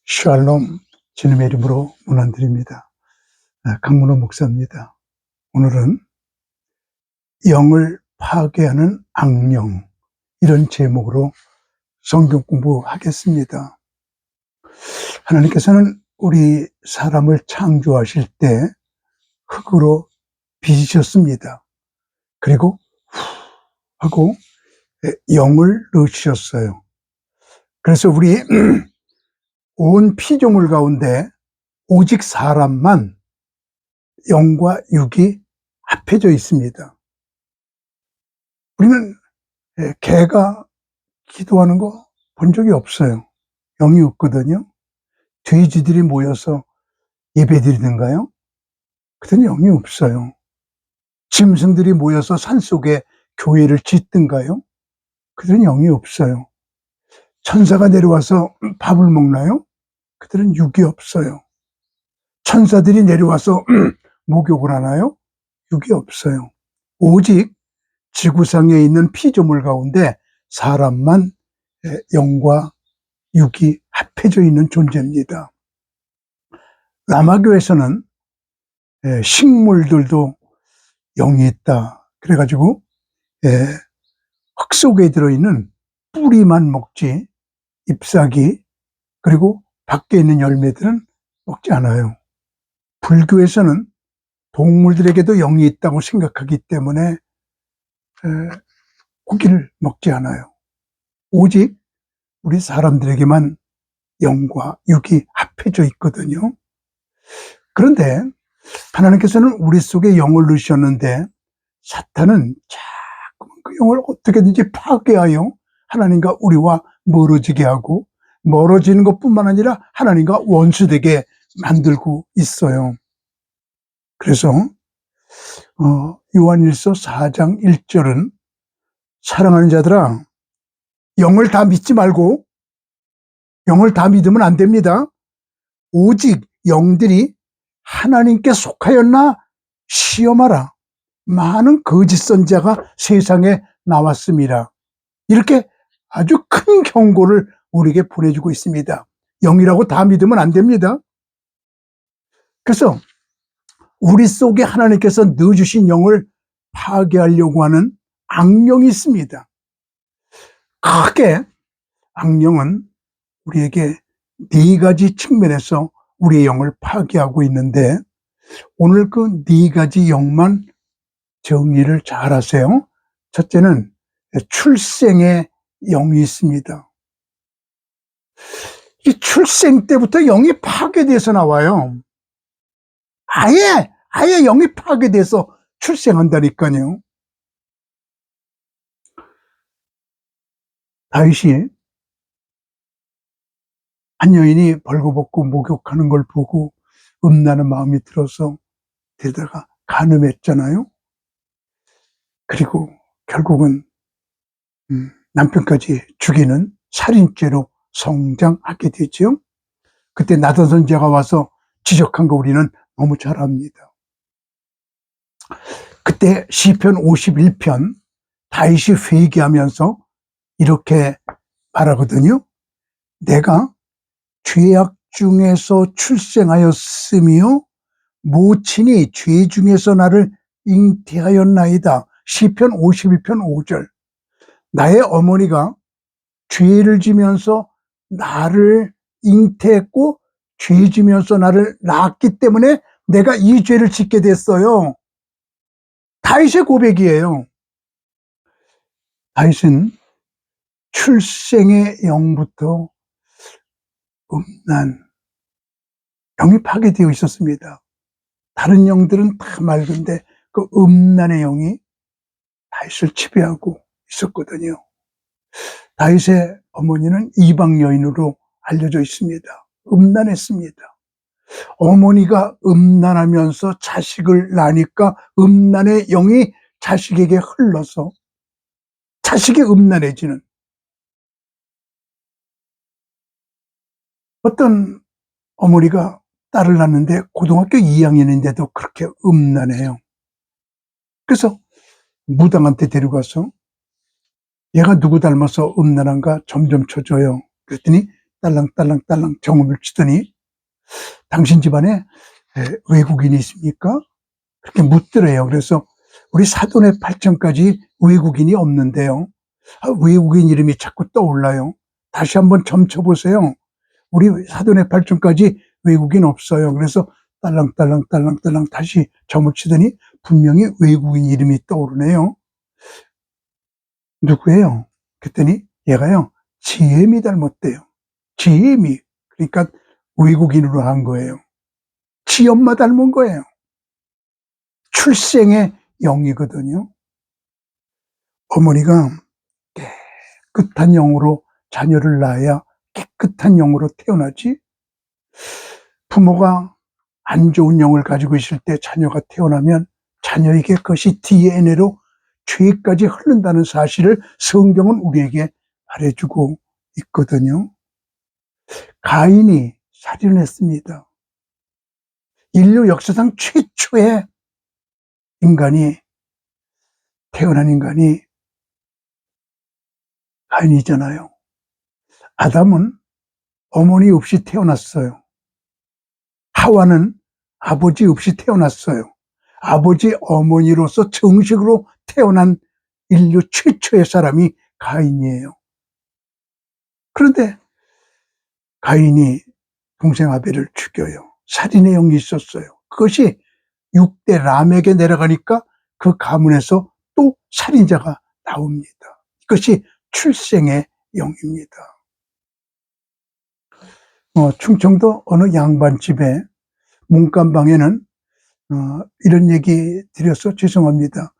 샬롬, 주님의 이름으로 문안드립니다. 강문호 목사입니다. 오늘은 영을 파괴하는 악령, 이런 제목으로 성경 공부하겠습니다. 하나님께서는 우리 사람을 창조하실 때 흙으로 빚으셨습니다. 그리고 후 하고 영을 넣으셨어요. 그래서 우리 온 피조물 가운데 오직 사람만 영과 육이 합해져 있습니다. 우리는 개가 기도하는 거 본 적이 없어요. 영이 없거든요. 돼지들이 모여서 예배드리던가요? 그때는 영이 없어요. 짐승들이 모여서 산속에 교회를 짓든가요? 그때는 영이 없어요. 천사가 내려와서 밥을 먹나요? 그때는 육이 없어요. 천사들이 내려와서 목욕을 하나요? 육이 없어요. 오직 지구상에 있는 피조물 가운데 사람만 영과 육이 합해져 있는 존재입니다. 라마교에서는 식물들도 영이 있다. 그래가지고 흙 속에 들어있는 뿌리만 먹지 잎사귀 그리고 밖에 있는 열매들은 먹지 않아요. 불교에서는 동물들에게도 영이 있다고 생각하기 때문에 고기를 먹지 않아요. 오직 우리 사람들에게만 영과 육이 합해져 있거든요. 그런데 하나님께서는 우리 속에 영을 넣으셨는데 사탄은 자꾸 그 영을 어떻게든지 파괴하여 하나님과 우리와 멀어지게 하고 멀어지는 것뿐만 아니라 하나님과 원수되게 만들고 있어요. 그래서 요한일서 4장 1절은 사랑하는 자들아 영을 다 믿지 말고 영을 다 믿으면 안 됩니다. 오직 영들이 하나님께 속하였나 시험하라. 많은 거짓 선지자가 세상에 나왔습니다. 이렇게 아주 큰 경고를 우리에게 보내주고 있습니다. 영이라고 다 믿으면 안 됩니다. 그래서 우리 속에 하나님께서 넣어주신 영을 파괴하려고 하는 악령이 있습니다. 크게 악령은 우리에게 네 가지 측면에서 우리의 영을 파괴하고 있는데 오늘 그 네 가지 영만 정리를 잘 하세요. 첫째는 출생의 영이 있습니다. 이 출생 때부터 영이 파괴돼서 나와요. 아예 영이 파괴돼서 출생한다니까요. 다윗이 한 여인이 벌거벗고 목욕하는 걸 보고 음란한 마음이 들어서 데다가 간음했잖아요. 그리고 결국은 남편까지 죽이는 살인죄로 성장하게 되죠. 그때 나단 선지자가 와서 지적한 거 우리는 너무 잘 압니다. 그때 시편 51편 다윗이 회개하면서 이렇게 말하거든요. 내가 죄악 중에서 출생하였으며 모친이 죄 중에서 나를 잉태하였나이다. 시편 51편 5절. 나의 어머니가 죄를 지면서 나를 잉태했고 죄 지면서 나를 낳았기 때문에 내가 이 죄를 짓게 됐어요. 다윗의 고백이에요. 다윗은 출생의 영부터 음란 영이 파괴되어 있었습니다. 다른 영들은 다 맑은데 그 음란의 영이 다윗을 지배하고 있었거든요. 다윗의 어머니는 이방 여인으로 알려져 있습니다. 음란했습니다. 어머니가 음란하면서 자식을 낳으니까 음란의 영이 자식에게 흘러서 자식이 음란해지는, 어떤 어머니가 딸을 낳는데 고등학교 2학년인데도 그렇게 음란해요. 그래서 무당한테 데려가서 얘가 누구 닮아서 음란한가 점점 쳐줘요. 그랬더니 딸랑딸랑딸랑 정음을 치더니 당신 집안에 외국인이 있습니까? 그렇게 묻더래요. 그래서 우리 사돈의 8층까지 외국인이 없는데요. 외국인 이름이 자꾸 떠올라요. 다시 한번 점쳐보세요. 우리 사돈의 8층까지 외국인 없어요. 그래서 딸랑딸랑딸랑딸랑 다시 점을 치더니 분명히 외국인 이름이 떠오르네요. 누구예요? 그랬더니 얘가요, 지엠이 닮았대요. 지엠이. 그러니까 외국인으로 한 거예요. 지 엄마 닮은 거예요. 출생의 영이거든요. 어머니가 깨끗한 영으로 자녀를 낳아야 깨끗한 영으로 태어나지, 부모가 안 좋은 영을 가지고 있을 때 자녀가 태어나면 자녀에게 그것이 DNA로 죄까지 흐른다는 사실을 성경은 우리에게 말해주고 있거든요. 가인이 살인을 했습니다. 인류 역사상 최초의 태어난 인간이 가인이잖아요. 아담은 어머니 없이 태어났어요. 하와는 아버지 없이 태어났어요. 아버지 어머니로서 정식으로 태어난 인류 최초의 사람이 가인이에요. 그런데 가인이 동생 아벨을 죽여요. 살인의 영이 있었어요. 그것이 6대 람에게 내려가니까 그 가문에서 또 살인자가 나옵니다. 이것이 출생의 영입니다. 충청도 어느 양반집에 문간방에는 이런 얘기 드려서 죄송합니다.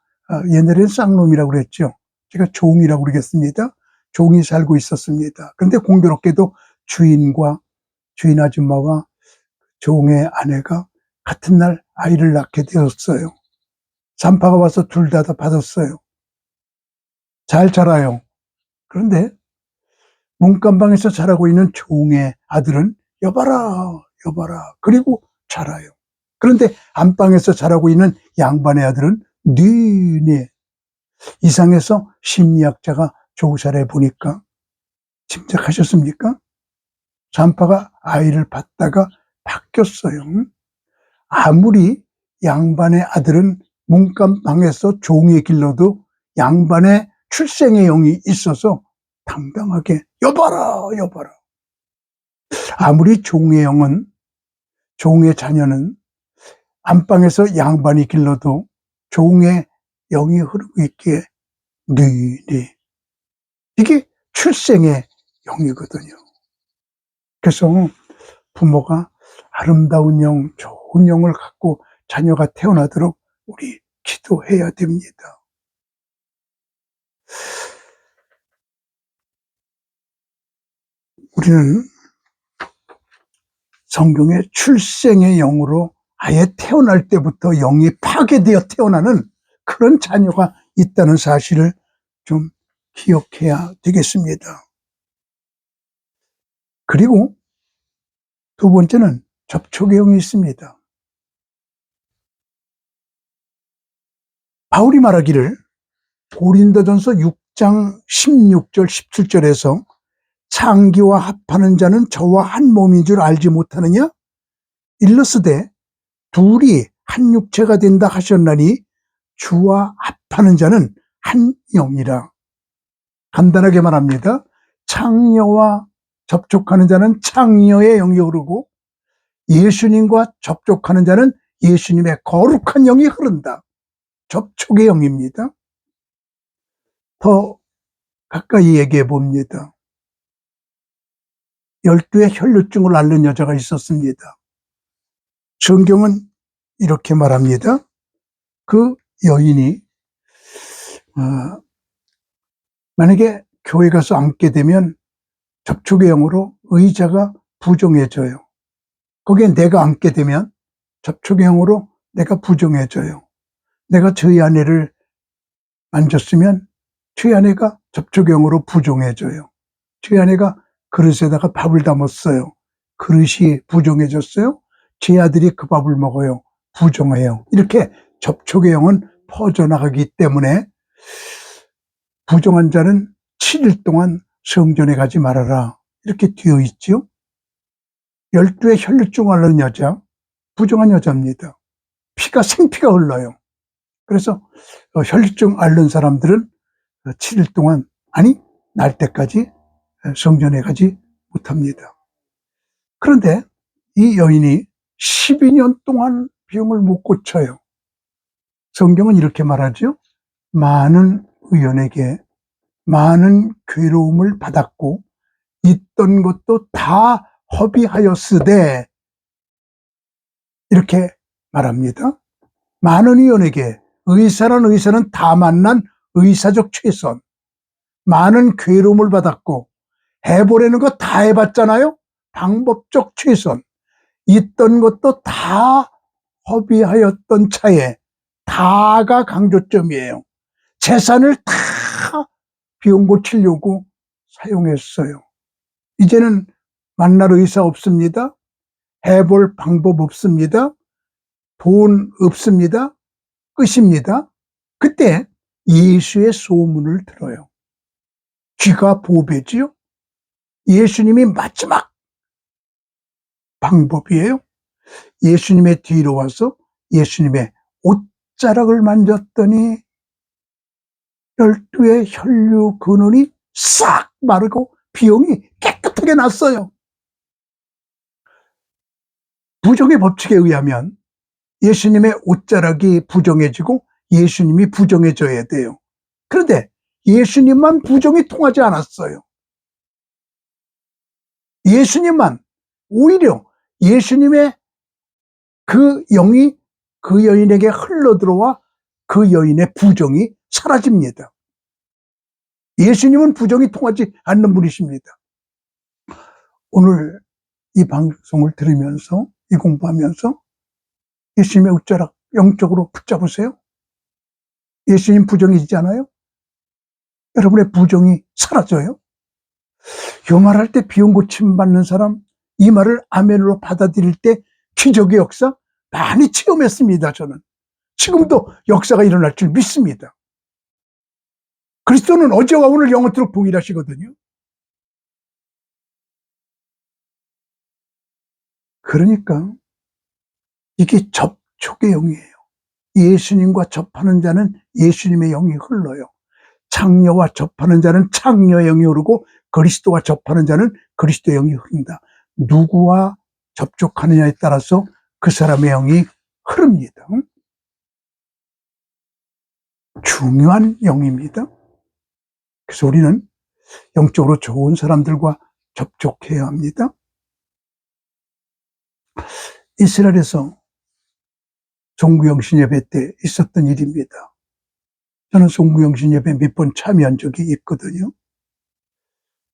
옛날에는 쌍놈이라고 그랬죠. 제가 종이라고 그러겠습니다. 종이 살고 있었습니다. 그런데 공교롭게도 주인 아줌마와 종의 아내가 같은 날 아이를 낳게 되었어요. 산파가 와서 둘 다 받았어요. 잘 자라요. 그런데 문간방에서 자라고 있는 종의 아들은 여봐라 그리고 자라요. 그런데 안방에서 자라고 있는 양반의 아들은 뉘네. 이상해서 심리학자가 조사를 해보니까 짐작하셨습니까? 산파가 아이를 받다가 바뀌었어요. 아무리 양반의 아들은 문간방에서 종의 길로도 양반의 출생의 영이 있어서 당당하게 여봐라. 아무리 종의 자녀는 안방에서 양반이 길러도 종의 영이 흐르고 있기에 네. 이게 출생의 영이거든요. 그래서 부모가 아름다운 영, 좋은 영을 갖고 자녀가 태어나도록 우리 기도해야 됩니다. 우리는 성경의 출생의 영으로 아예 태어날 때부터 영이 파괴되어 태어나는 그런 자녀가 있다는 사실을 좀 기억해야 되겠습니다. 그리고 두 번째는 접촉의 영이 있습니다. 바울이 말하기를 고린도전서 6장 16절 17절에서 창기와 합하는 자는 저와 한 몸인 줄 알지 못하느냐? 일러스되 둘이 한 육체가 된다 하셨나니 주와 합하는 자는 한 영이라. 간단하게 말합니다. 창녀와 접촉하는 자는 창녀의 영이 흐르고 예수님과 접촉하는 자는 예수님의 거룩한 영이 흐른다. 접촉의 영입니다. 더 가까이 얘기해 봅니다. 12의 혈루증을 앓는 여자가 있었습니다. 성경은 이렇게 말합니다. 그 여인이 만약에 교회 가서 앉게 되면 접촉의 영으로 의자가 부정해져요. 거기에 내가 앉게 되면 접촉의 영으로 내가 부정해져요. 내가 저희 아내를 만졌으면 저희 아내가 접촉의 영으로 부정해져요. 저희 아내가 그릇에다가 밥을 담았어요. 그릇이 부정해졌어요. 제 아들이 그 밥을 먹어요. 부정해요. 이렇게 접촉의 영은 퍼져나가기 때문에 부정한 자는 7일 동안 성전에 가지 말아라. 이렇게 되어 있죠. 12의 혈류증 앓는 여자, 부정한 여자입니다. 생피가 흘러요. 그래서 혈류증 앓는 사람들은 7일 동안, 아니 날 때까지 성전에 가지 못합니다. 그런데 이 여인이 12년 동안 병을 못 고쳐요. 성경은 이렇게 말하죠. 많은 의원에게 많은 괴로움을 받았고 있던 것도 다 허비하였으되, 이렇게 말합니다. 많은 의원에게, 의사는 다 만난 의사적 최선, 많은 괴로움을 받았고 해보려는 거 다 해봤잖아요. 방법적 최선, 있던 것도 다 허비하였던 차에, 다가 강조점이에요. 재산을 다 병 고치려고 사용했어요. 이제는 만날 의사 없습니다. 해볼 방법 없습니다. 돈 없습니다. 끝입니다. 그때 예수의 소문을 들어요. 귀가 보배지요. 예수님이 마지막 방법이에요. 예수님의 뒤로 와서 예수님의 옷자락을 만졌더니 12의 혈류 근원이 싹 마르고 병이 깨끗하게 났어요. 부정의 법칙에 의하면 예수님의 옷자락이 부정해지고 예수님이 부정해져야 돼요. 그런데 예수님만 부정이 통하지 않았어요. 예수님만, 오히려 예수님의 그 영이 그 여인에게 흘러들어와 그 여인의 부정이 사라집니다. 예수님은 부정이 통하지 않는 분이십니다. 오늘 이 방송을 들으면서, 이 공부하면서 예수님의 옷자락 영적으로 붙잡으세요. 예수님 부정이잖아요. 여러분의 부정이 사라져요. 이 말할 때 비용 고침 받는 사람, 이 말을 아멘으로 받아들일 때 기적의 역사 많이 체험했습니다. 저는 지금도 역사가 일어날 줄 믿습니다. 그리스도는 어제와 오늘 영원토록 동일하시거든요. 그러니까 이게 접촉의 영이에요. 예수님과 접하는 자는 예수님의 영이 흘러요. 창녀와 접하는 자는 창녀의 영이 흐르고 그리스도와 접하는 자는 그리스도의 영이 흐른다. 누구와 접촉하느냐에 따라서 그 사람의 영이 흐릅니다. 중요한 영입니다. 그래서 우리는 영적으로 좋은 사람들과 접촉해야 합니다. 이스라엘에서 송구영신 예배 때 있었던 일입니다. 저는 송구영신 예배 몇 번 참여한 적이 있거든요.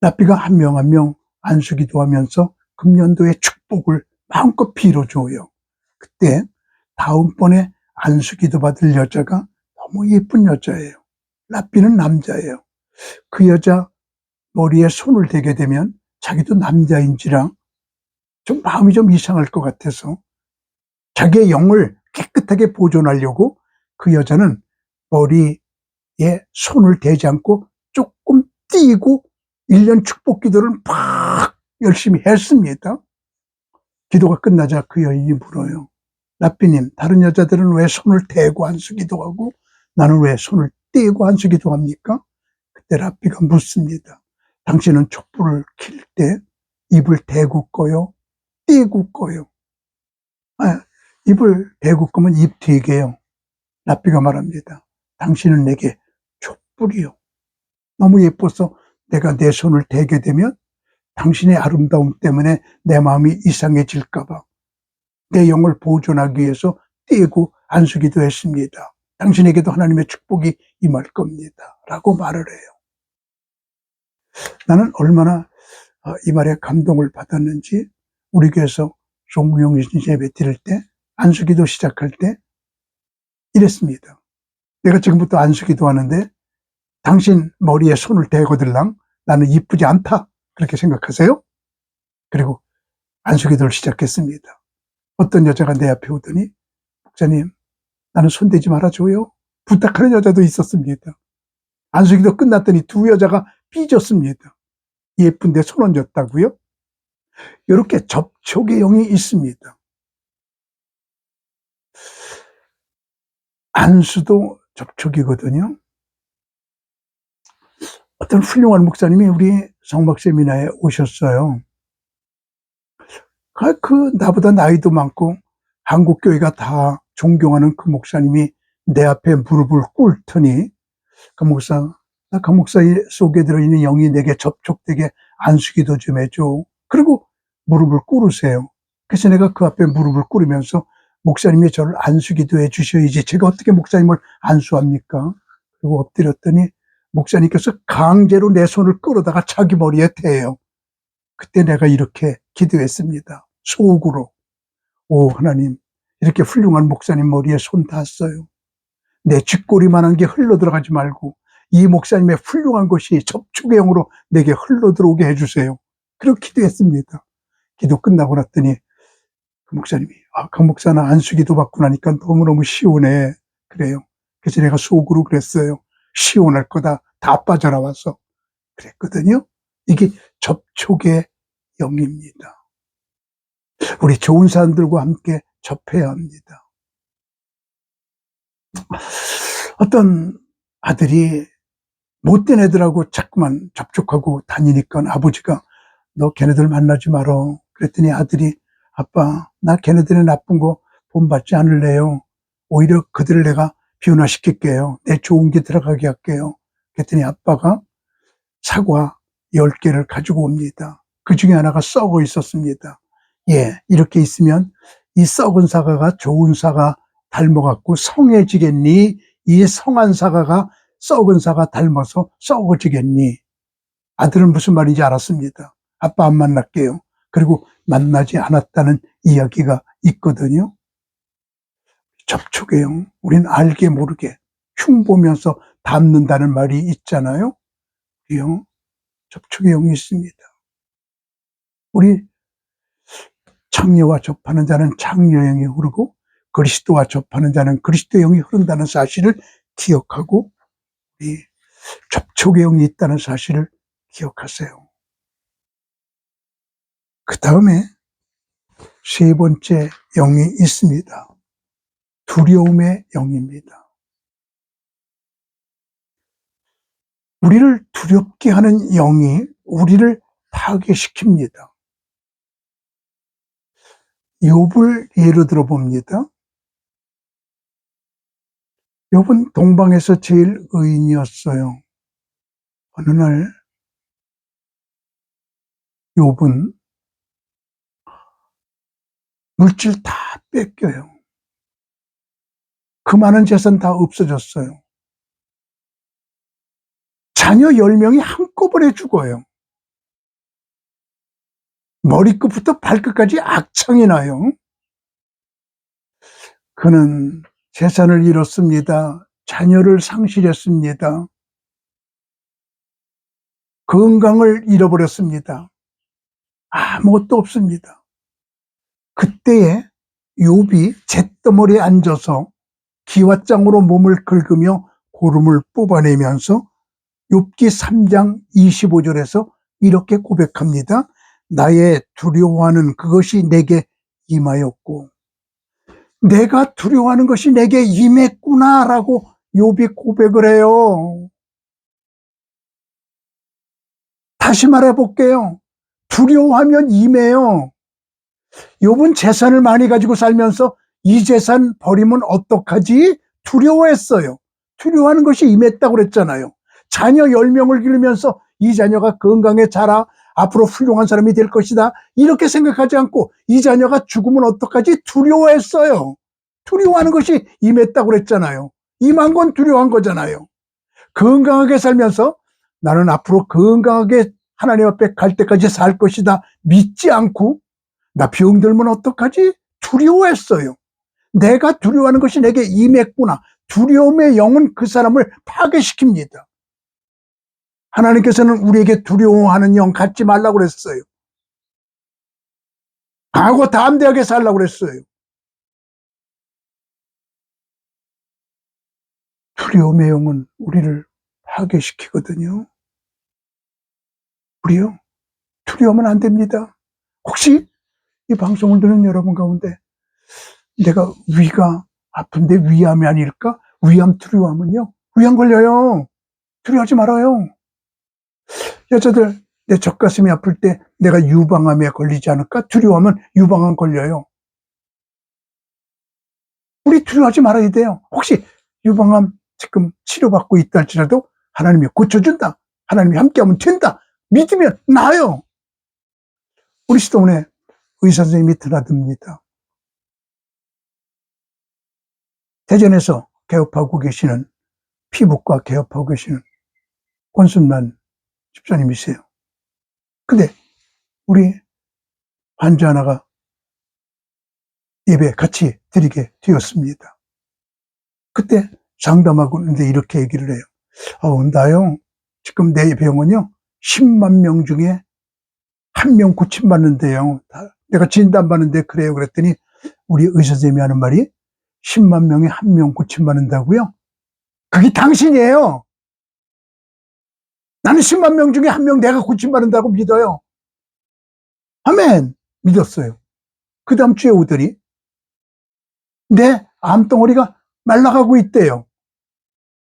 랍비가 한 명 한 명 안수기도하면서 금년도의 축복을 마음껏 빌어줘요. 그때 다음번에 안수기도 받을 여자가 너무 예쁜 여자예요. 랍비는 남자예요. 그 여자 머리에 손을 대게 되면 자기도 남자인지라 좀 마음이 좀 이상할 것 같아서 자기의 영을 깨끗하게 보존하려고 그 여자는 머리에 손을 대지 않고 조금 띄고 1년 축복 기도를 막 열심히 했습니다. 기도가 끝나자 그 여인이 물어요. 랍비님, 다른 여자들은 왜 손을 대고 안수 기도하고 나는 왜 손을 떼고 안수 기도합니까? 그때 랍비가 묻습니다. 당신은 촛불을 킬 때 입을 대고 꺼요? 떼고 꺼요? 입을 대고 끄면 입 뒤게요. 랍비가 말합니다. 당신은 내게 촛불이요. 너무 예뻐서 내가 내 손을 대게 되면 당신의 아름다움 때문에 내 마음이 이상해질까봐 내 영을 보존하기 위해서 떼고 안수기도 했습니다. 당신에게도 하나님의 축복이 임할 겁니다. 라고 말을 해요. 나는 얼마나 이 말에 감동을 받았는지 우리 교회에서 송구영신 예배 드릴 때 안수기도 시작할 때 이랬습니다. 내가 지금부터 안수기도 하는데 당신 머리에 손을 대고들랑 나는 이쁘지 않다. 그렇게 생각하세요? 그리고 안수기도를 시작했습니다. 어떤 여자가 내 앞에 오더니 목사님 나는 손대지 말아줘요. 부탁하는 여자도 있었습니다. 안수기도 끝났더니 두 여자가 삐졌습니다. 예쁜데 손 얹었다고요? 이렇게 접촉의 영이 있습니다. 안수도 접촉이거든요. 어떤 훌륭한 목사님이 우리 성막 세미나에 오셨어요. 나보다 나이도 많고 한국 교회가 다 존경하는 그 목사님이 내 앞에 무릎을 꿇더니 그 목사 속에 들어있는 영이 내게 접촉되게 안수기도 좀 해줘. 그리고 무릎을 꿇으세요. 그래서 내가 그 앞에 무릎을 꿇으면서 목사님이 저를 안수기도 해 주셔야지 제가 어떻게 목사님을 안수합니까? 그리고 엎드렸더니 목사님께서 강제로 내 손을 끌어다가 자기 머리에 대요. 그때 내가 이렇게 기도했습니다. 속으로. 오, 하나님, 이렇게 훌륭한 목사님 머리에 손 닿았어요. 내 쥐꼬리만한 게 흘러 들어가지 말고 이 목사님의 훌륭한 것이 접촉의 영으로 내게 흘러 들어오게 해주세요. 그렇게 기도했습니다. 기도 끝나고 났더니 그 목사님이 강 목사는 안수기도 받고 나니까 너무너무 시원해. 그래요. 그래서 내가 속으로 그랬어요. 시원할 거다. 다 빠져나와서. 그랬거든요. 이게 접촉의 영입니다. 우리 좋은 사람들과 함께 접해야 합니다. 어떤 아들이 못된 애들하고 자꾸만 접촉하고 다니니까 아버지가 너 걔네들 만나지 말어. 그랬더니 아들이 아빠, 나 걔네들의 나쁜 거 본받지 않을래요. 오히려 그들을 내가 변화시킬게요. 내 좋은 게 들어가게 할게요. 그랬더니 아빠가 사과 10개를 가지고 옵니다. 그 중에 하나가 썩어 있었습니다. 예, 이렇게 있으면 이 썩은 사과가 좋은 사과 닮아갖고 성해지겠니? 이 성한 사과가 썩은 사과 닮아서 썩어지겠니? 아들은 무슨 말인지 알았습니다. 아빠 안 만날게요. 그리고 만나지 않았다는 이야기가 있거든요. 접촉의 영, 우린 알게 모르게 흉보면서 닮는다는 말이 있잖아요. 이 영, 접촉의 영이 있습니다. 우리 창녀와 접하는 자는 창녀의 영이 흐르고 그리스도와 접하는 자는 그리스도의 영이 흐른다는 사실을 기억하고 이 접촉의 영이 있다는 사실을 기억하세요. 그 다음에 세 번째 영이 있습니다. 두려움의 영입니다. 우리를 두렵게 하는 영이 우리를 파괴시킵니다. 욥을 예로 들어 봅니다. 욥은 동방에서 제일 의인이었어요. 어느 날 욥은 물질 다 뺏겨요. 그 많은 재산 다 없어졌어요. 자녀 10명이 한꺼번에 죽어요. 머리끝부터 발끝까지 악창이 나요. 그는 재산을 잃었습니다. 자녀를 상실했습니다. 건강을 잃어버렸습니다. 아무것도 없습니다. 그때에 욥이 잿더미에 앉아서 기왓장으로 몸을 긁으며 고름을 뽑아내면서 욥기 3장 25절에서 이렇게 고백합니다. 나의 두려워하는 그것이 내게 임하였고 내가 두려워하는 것이 내게 임했구나라고 욥이 고백을 해요. 다시 말해볼게요. 두려워하면 임해요. 욥은 재산을 많이 가지고 살면서 이 재산 버리면 어떡하지? 두려워했어요. 두려워하는 것이 임했다고 그랬잖아요. 자녀 10명을 기르면서 이 자녀가 건강에 자라 앞으로 훌륭한 사람이 될 것이다. 이렇게 생각하지 않고 이 자녀가 죽으면 어떡하지? 두려워했어요. 두려워하는 것이 임했다고 그랬잖아요. 임한 건 두려워한 거잖아요. 건강하게 살면서 나는 앞으로 건강하게 하나님 앞에 갈 때까지 살 것이다. 믿지 않고 나 병들면 어떡하지? 두려워했어요. 내가 두려워하는 것이 내게 임했구나. 두려움의 영은 그 사람을 파괴시킵니다. 하나님께서는 우리에게 두려워하는 영 갖지 말라고 그랬어요. 강하고 담대하게 살라고 그랬어요. 두려움의 영은 우리를 파괴시키거든요. 우리요, 두려워하면 안 됩니다. 혹시 이 방송을 듣는 여러분 가운데 내가 위가 아픈데 위암이 아닐까? 위암 두려워하면요, 위암 걸려요. 두려워하지 말아요. 여자들, 내 젖가슴이 아플 때 내가 유방암에 걸리지 않을까? 두려워하면 유방암 걸려요. 우리 두려워하지 말아야 돼요. 혹시 유방암 지금 치료받고 있다 할지라도 하나님이 고쳐준다, 하나님이 함께하면 된다, 믿으면 나아요. 우리 시동네 의사 선생님이 드나듭니다. 대전에서 개업하고 계시는, 피부과 개업하고 계시는 권순란 집사님이세요. 근데 우리 환자 하나가 예배 같이 드리게 되었습니다. 그때 상담하고 있는데 이렇게 얘기를 해요. 나요, 지금 내 병원요, 10만 명 중에 1명 고침받는데요. 내가 진단받는데 그래요. 그랬더니 우리 의사 선생님이 하는 말이 10만 명에 1명 고침받는다고요? 그게 당신이에요. 나는 10만 명 중에 1명 내가 고침받는다고 믿어요. 아멘. 믿었어요. 그 다음 주에 오더니 내 암덩어리가 말라가고 있대요.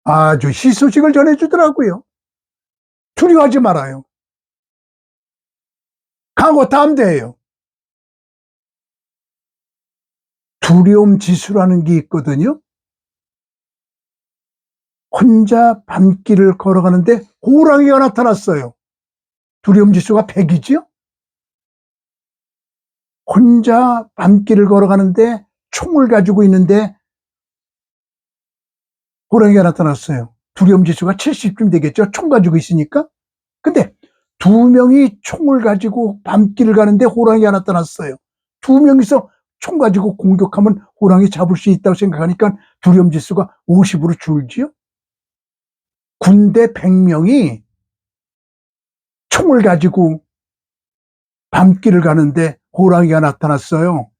아주 희소식을 전해주더라고요. 두려워하지 말아요. 강고 담대해요. 두려움 지수라는 게 있거든요. 혼자 밤길을 걸어가는데 호랑이가 나타났어요. 두려움 지수가 100이지요? 혼자 밤길을 걸어가는데 총을 가지고 있는데 호랑이가 나타났어요. 두려움 지수가 70쯤 되겠죠? 총 가지고 있으니까. 근데 2명이 총을 가지고 밤길을 가는데 호랑이가 나타났어요. 2명이서 총 가지고 공격하면 호랑이 잡을 수 있다고 생각하니까 두려움 지수가 50으로 줄지요? 군대 100명이 총을 가지고 밤길을 가는데 호랑이가 나타났어요.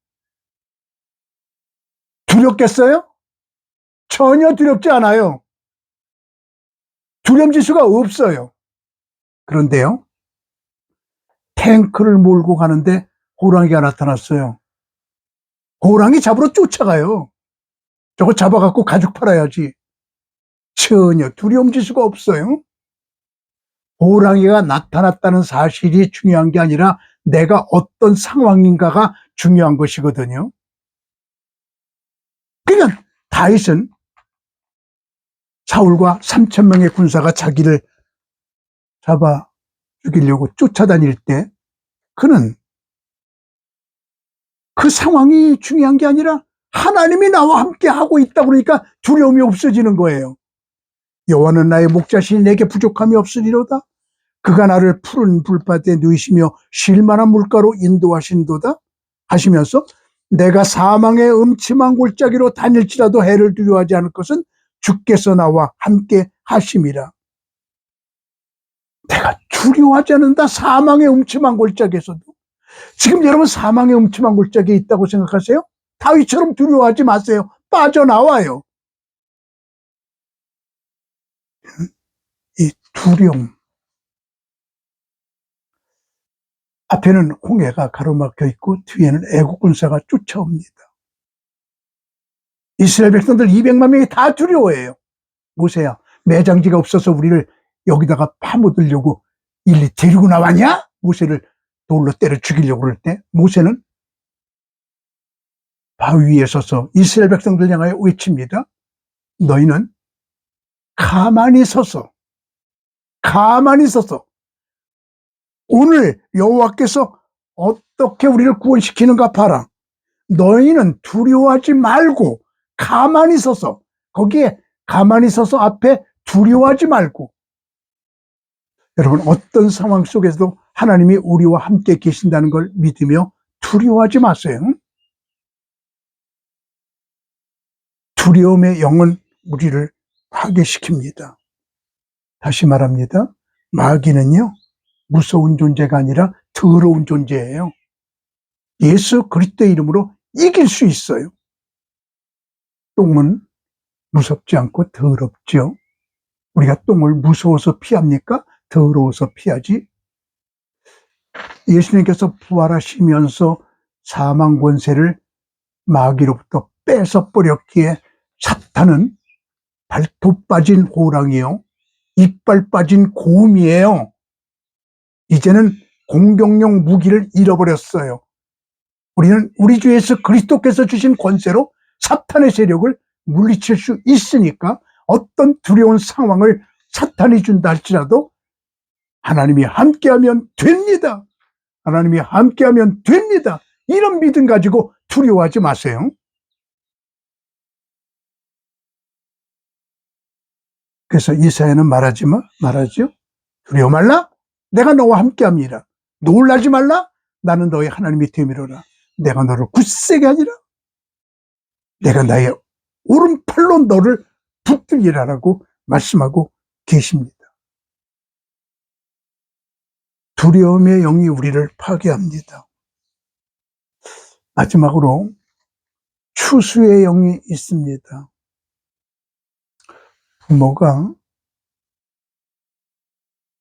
두렵겠어요? 전혀 두렵지 않아요. 두려움 지수가 없어요. 그런데요, 탱크를 몰고 가는데 호랑이가 나타났어요. 호랑이 잡으러 쫓아가요. 저거 잡아갖고 가죽 팔아야지. 전혀 두려움 지수가 없어요. 호랑이가 나타났다는 사실이 중요한 게 아니라 내가 어떤 상황인가가 중요한 것이거든요. 그러니까 다윗은 사울과 3,000명의 군사가 자기를 잡아 죽이려고 쫓아다닐 때 그는 그 상황이 중요한 게 아니라 하나님이 나와 함께 하고 있다 그러니까 두려움이 없어지는 거예요. 여호와는 나의 목자시니 내게 부족함이 없으리로다. 그가 나를 푸른 불밭에 누이시며 쉴만한 물가로 인도하신도다 하시면서 내가 사망의 음침한 골짜기로 다닐지라도 해를 두려워하지 않을 것은 주께서 나와 함께 하심이라. 내가 두려워하지 않는다. 사망의 음침한 골짜기에서도. 지금 여러분 사망의 음침한 골짜기에 있다고 생각하세요? 다윗처럼 두려워하지 마세요. 빠져나와요. 이 두려움. 앞에는 홍해가 가로막혀 있고 뒤에는 애국 군사가 쫓아옵니다. 이스라엘 백성들 200만 명이 다 두려워해요. 모세야, 매장지가 없어서 우리를 여기다가 파묻으려고 일일이 데리고 나왔냐? 모세를 돌로 때려 죽이려고 그럴 때 모세는 바위 위에 서서 이스라엘 백성들 향하여 외칩니다. 너희는 가만히 서서 오늘 여호와께서 어떻게 우리를 구원시키는가 봐라. 너희는 두려워하지 말고 가만히 서서, 거기에 가만히 서서 앞에 두려워하지 말고. 여러분, 어떤 상황 속에서도 하나님이 우리와 함께 계신다는 걸 믿으며 두려워하지 마세요. 두려움의 영은 우리를 파괴시킵니다. 다시 말합니다. 마귀는요, 무서운 존재가 아니라 더러운 존재예요. 예수 그리스도의 이름으로 이길 수 있어요. 똥은 무섭지 않고 더럽죠. 우리가 똥을 무서워서 피합니까? 더러워서 피하지. 예수님께서 부활하시면서 사망 권세를 마귀로부터 뺏어버렸기에 사탄은 발톱 빠진 호랑이요, 이빨 빠진 곰이에요. 이제는 공격용 무기를 잃어버렸어요. 우리는 우리 주 예수 그리스도께서 주신 권세로 사탄의 세력을 물리칠 수 있으니까 어떤 두려운 상황을 사탄이 준다 할지라도 하나님이 함께하면 됩니다. 하나님이 함께하면 됩니다. 이런 믿음 가지고 두려워하지 마세요. 그래서 이사야는 말하죠. 두려워 말라. 내가 너와 함께함이라. 놀라지 말라. 나는 너의 하나님이 됨이로라. 내가 너를 굳세게 하리라. 내가 나의 오른팔로 너를 붙들리라라고 말씀하고 계십니다. 두려움의 영이 우리를 파괴합니다. 마지막으로 추수의 영이 있습니다. 부모가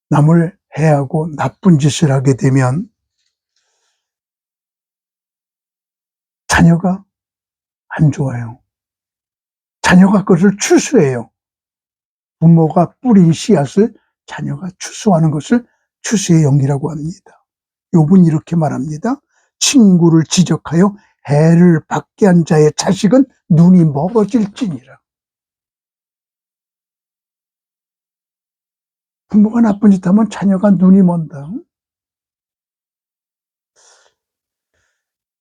남을 해하고 나쁜 짓을 하게 되면 자녀가 안 좋아요. 자녀가 그것을 추수해요. 부모가 뿌린 씨앗을 자녀가 추수하는 것을 추수의 영이라고 합니다. 욥은 이렇게 말합니다. 친구를 지적하여 해를 받게 한 자의 자식은 눈이 멀어질지니라. 부모가 나쁜 짓 하면 자녀가 눈이 먼다.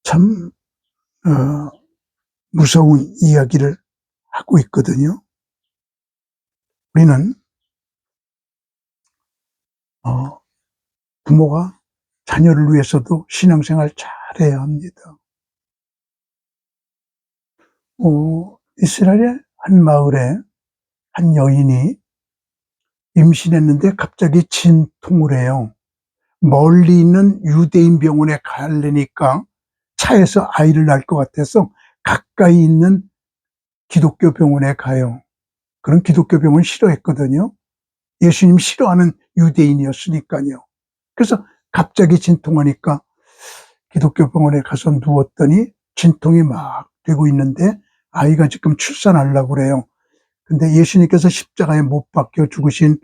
참 무서운 이야기를 하고 있거든요. 우리는 부모가 자녀를 위해서도 신앙생활 잘해야 합니다. 이스라엘의 한 마을에 한 여인이 임신했는데 갑자기 진통을 해요. 멀리 있는 유대인 병원에 가려니까 차에서 아이를 낳을 것 같아서 가까이 있는 기독교 병원에 가요. 그런 기독교 병원 싫어했거든요. 예수님 싫어하는 유대인이었으니까요. 그래서 갑자기 진통하니까 기독교 병원에 가서 누웠더니 진통이 막 되고 있는데 아이가 지금 출산하려고 그래요. 근데 예수님께서 십자가에 못 박혀 죽으신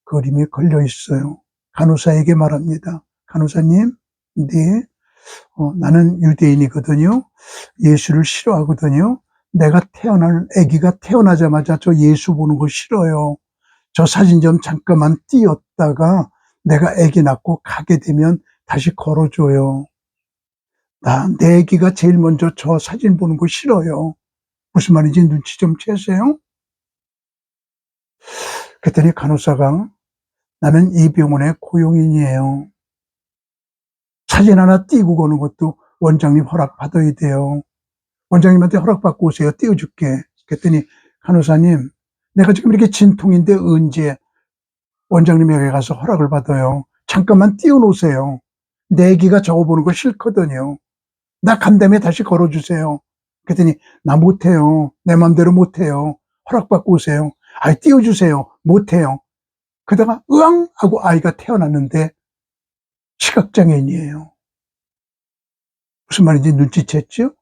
그림이 걸려 있어요. 간호사에게 말합니다. 간호사님, 네, 나는 유대인이거든요. 예수를 싫어하거든요. 내가 아기가 태어나자마자 저 예수 보는 거 싫어요. 저 사진 좀 잠깐만 띄었다가 내가 아기 낳고 가게 되면 다시 걸어줘요. 내 아기가 제일 먼저 저 사진 보는 거 싫어요. 무슨 말인지 눈치 좀 채세요. 그랬더니 간호사가 나는 이 병원의 고용인이에요. 사진 하나 띄고 거는 것도 원장님 허락 받아야 돼요. 원장님한테 허락받고 오세요. 띄워줄게. 그랬더니 간호사님, 내가 지금 이렇게 진통인데 언제 원장님에게 가서 허락을 받아요. 잠깐만 띄워놓으세요. 내 아기가 저거 보는 거 싫거든요. 나 간 다음에 다시 걸어주세요. 그랬더니 나 못해요. 내 맘대로 못해요. 허락받고 오세요. 아이 띄워주세요. 못해요. 그러다가 으앙 하고 아이가 태어났는데 시각장애인이에요. 무슨 말인지 눈치챘죠?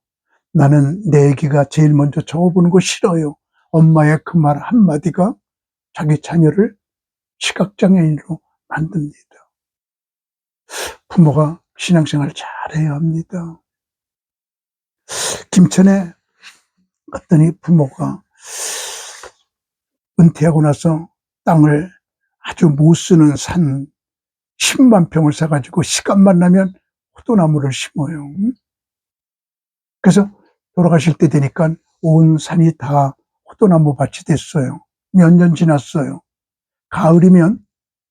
나는 내 아기가 제일 먼저 저거 보는 거 싫어요. 엄마의 그 말 한마디가 자기 자녀를 시각장애인으로 만듭니다. 부모가 신앙생활 잘해야 합니다. 김천에 갔더니 부모가 은퇴하고 나서 땅을 아주 못 쓰는 산 10만 평을 사가지고 시간만 나면 호도나무를 심어요. 그래서 돌아가실 때 되니까 온 산이 다 호도나무 밭이 됐어요. 몇 년 지났어요. 가을이면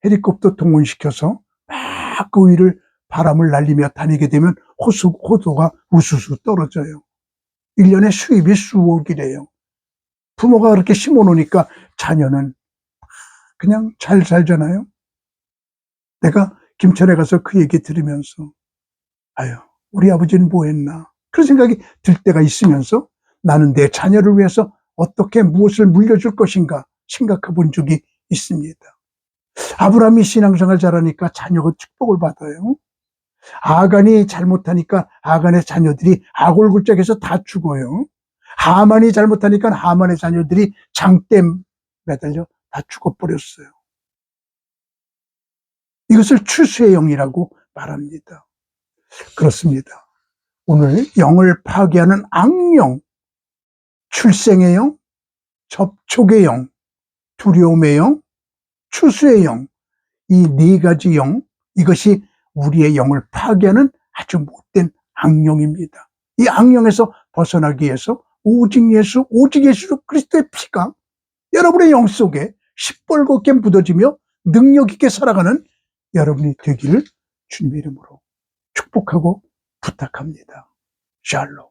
헬리콥터 동원시켜서 막 그 위를 바람을 날리며 다니게 되면 호도가 우수수 떨어져요. 1년에 수입이 수억이래요. 부모가 그렇게 심어 놓으니까 자녀는 그냥 잘 살잖아요. 내가 김천에 가서 그 얘기 들으면서 아유, 우리 아버지는 뭐 했나 그런 생각이 들 때가 있으면서 나는 내 자녀를 위해서 어떻게 무엇을 물려줄 것인가 생각해 본 적이 있습니다. 아브라함이 신앙생활 잘하니까 자녀가 축복을 받아요. 아간이 잘못하니까 아간의 자녀들이 아골굴짝에서 다 죽어요. 하만이 잘못하니까 하만의 자녀들이 장대 매달려 다 죽어버렸어요. 이것을 추수의 영이라고 말합니다. 그렇습니다. 오늘 영을 파괴하는 악령, 출생의 영, 접촉의 영, 두려움의 영, 추수의 영, 이 네 가지 영, 이것이 우리의 영을 파괴하는 아주 못된 악령입니다. 이 악령에서 벗어나기 위해서 오직 예수 그리스도의 피가 여러분의 영 속에 시뻘겋게 묻어지며 능력 있게 살아가는 여러분이 되기를 주님의 이름으로 축복하고 부탁합니다. 샬롬.